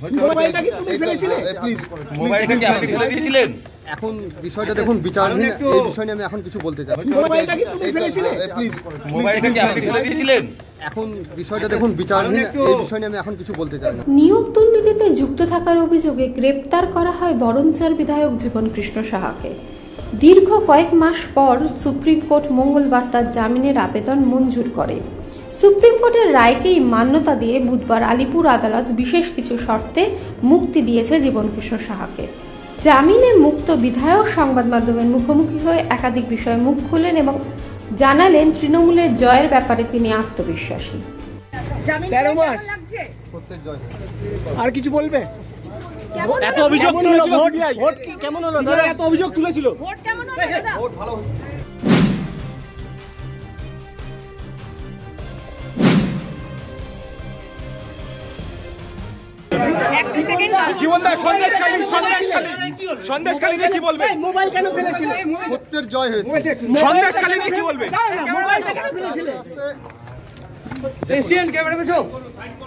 মোবাইলটা কি তুমি ফেলেছিলে? প্লিজ মোবাইলটা কি আপনি ফেলে দিয়েছিলেন? এখন বিষয়টা দেখুন বিচারাধীন, এই বিষয় নিয়ে আমি এখন কিছু বলতে চাই। মোবাইলটা কি তুমি ফেলেছিলে? প্লিজ মোবাইলটা কি আপনি ফেলে দিয়েছিলেন? এখন বিষয়টা দেখুন বিচারাধীন, এই বিষয় নিয়ে আমি এখন কিছু বলতে চাই না। নিয়োগ দুর্নীতিতে যুক্ত থাকার অভিযোগে গ্রেপ্তার করা হয় বরঞ্চার বিধায়ক জীবনকৃষ্ণ সাহাকে। দীর্ঘ কয়েক মাস পর সুপ্রিম কোর্ট মঙ্গলবার তার জামিনের আবেদন মঞ্জুর করে। সুপ্রিম কোর্টের রায়কেই মান্যতা দিয়ে বুধবার আলিপুর আদালত বিশেষ কিছু শর্তে মুক্তি দিয়েছে জীবনকৃষ্ণ সাহাকে। জামিনে মুক্ত বিধায়ক সংবাদ মাধ্যমের মুখোমুখি হয়ে একাধিক বিষয়ে মুখ খুললেন এবং জানালেন তৃণমূলের জয়ের ব্যাপারে তিনি আত্মবিশ্বাসী। 13 মাস সত্যের জয়। আর কিছু বলবে? এত অভিযোগ তুলেছিল সিবিআই, ভোট কেমন হলো দাদা? এত অভিযোগ তুলেছিল, ভোট কেমন হলো দাদা? ভোট ভালো হলো। জীবনদা সন্দেশখালী নিয়ে কি বলবে? মোবাইল কেন ফেলেছিলে? সত্যের জয় হয়েছে। সন্দেশখালী নিয়ে কি বলবে? এশিয়ান ক্যামেরা দেছো?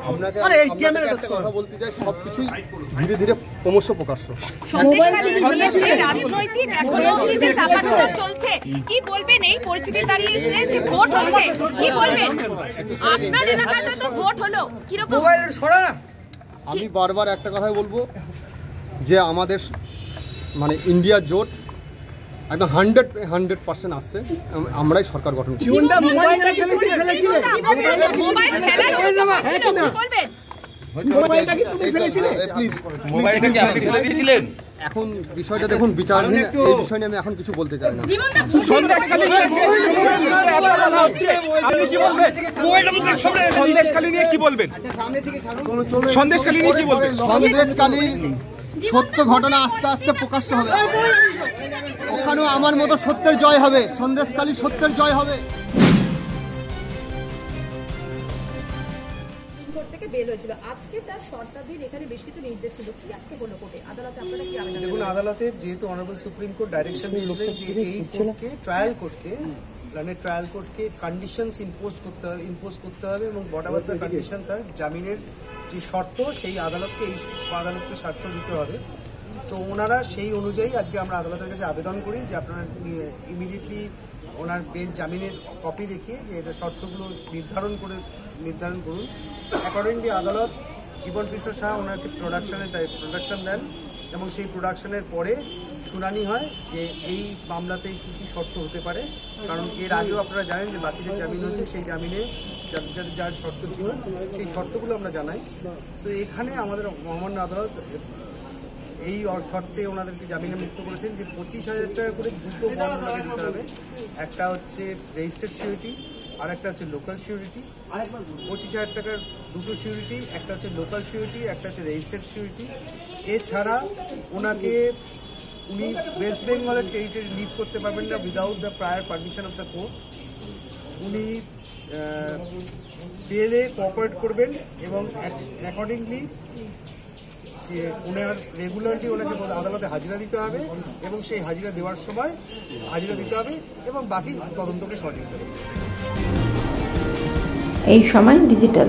আপনাকে একটা কথা বলতে চাই, সবকিছুই ধীরে ধীরে ক্রমশ প্রকাশ্য। সন্দেশখালী রাজনৈতিক যে চাপানোতর চলছে, কি বলবেন এই পরিস্থিতি দাঁড়িয়ে যে ভোট হচ্ছে, কি বলবেন? আপনার এলাকায় তো ভোট হলো, কি রকম? মোবাইলের সরা আমি বারবার একটা কথাই বলবো যে আমাদের মানে ইন্ডিয়া জোট একদম 100% আসছে, আমরাই সরকার গঠন করছি। মোবাইলটা ফেলেছিলে? মোবাইল ফেলার অভিযোগ ছিল, কি বলবেন? মোবাইলটা কি তুমি ফেলেছিলে? প্লিজ মোবাইলটা কি আপনি ফেলে দিয়েছিলেন? এখন বিষয়টা দেখুন বিচারাধীন, এই বিষয় নিয়ে আমি এখন কিছু বলতে চাই না। সন্দেশখালী নিয়ে এত বলা হচ্ছে, আপনি কি বলবেন? সন্দেশখালী নিয়ে কি বলবেন? সন্দেশখালী নিয়ে কি বলবেন? সন্দেশখালীর সত্য ঘটনা আস্তে আস্তে প্রকাশ্য হবে, ওখানেও আমার মতো সত্যের জয় হবে, সন্দেশখালীর সত্যের জয় হবে। থেকে বের হয়েছিল, আজকে তার শর্তাধীন এখানে বেশ কিছু নির্দেশ ছিল, কি আজকে হলো কোর্টে আদালতে আপনারা কি আবেদন? দেখুন, আদালতে যেহেতু অনারেবল সুপ্রিম কোর্ট ডাইরেকশন দিয়েছিলেন যে এই কোর্টকে ট্রায়াল কোর্টকে কন্ডিশনস ইম্পোজ করতে হবে এবং বড়াবার দ্য কন্ডিশনস আর জামিনের যে শর্ত সেই আদালতকে শর্ত দিতে হবে। তো ওনারা সেই অনুযায়ী আজকে আমরা আদালতের কাছে আবেদন করি যে আপনারা ইমিডিয়েটলি ওনার বেল জামিনের কপি দেখিয়ে যে এটা শর্তগুলো নির্ধারণ করুন। অ্যাকর্ডিংলি আদালত জীবনকৃষ্ণ সাহা ওনাকে প্রোডাকশন দেন এবং সেই প্রোডাকশনের পরে শুনানি হয় যে এই মামলাতে কী কী শর্ত হতে পারে, কারণ এর আগেও আপনারা জানেন যে বাকিদের জামিন হচ্ছে, সেই জামিনে যার শর্ত ছিল সেই শর্তগুলো আমরা জানাই। তো এখানে আমাদের মহামান্য আদালত এই শর্তে ওনাদেরকে জামিনে মুক্ত করেছেন যে 25,000 টাকা করে দুটো বন্ড ওনাকে দিতে হবে, একটা হচ্ছে রেজিস্টার্ড সিউরিটি আর একটা হচ্ছে লোকাল সিউরিটি। 25,000 টাকার দুটো সিউরিটি, একটা হচ্ছে লোকাল সিউরিটি, একটা হচ্ছে রেজিস্টার্ড সিউরিটি। এছাড়া উনি ওয়েস্ট বেঙ্গলের টেরিটরি লিভ করতে পারবেন না without the prior permission of the court. উনি বেলে কোঅপারেট করবেন এবং অ্যাকর্ডিংলি যে ওনার রেগুলারলি ওনাকে আদালতে হাজিরা দিতে হবে এবং সেই হাজিরা দেওয়ার সময় হাজিরা দিতে হবে এবং বাকি তদন্তকে সহযোগিতা করতে হবে। এই সময় ডিজিটাল।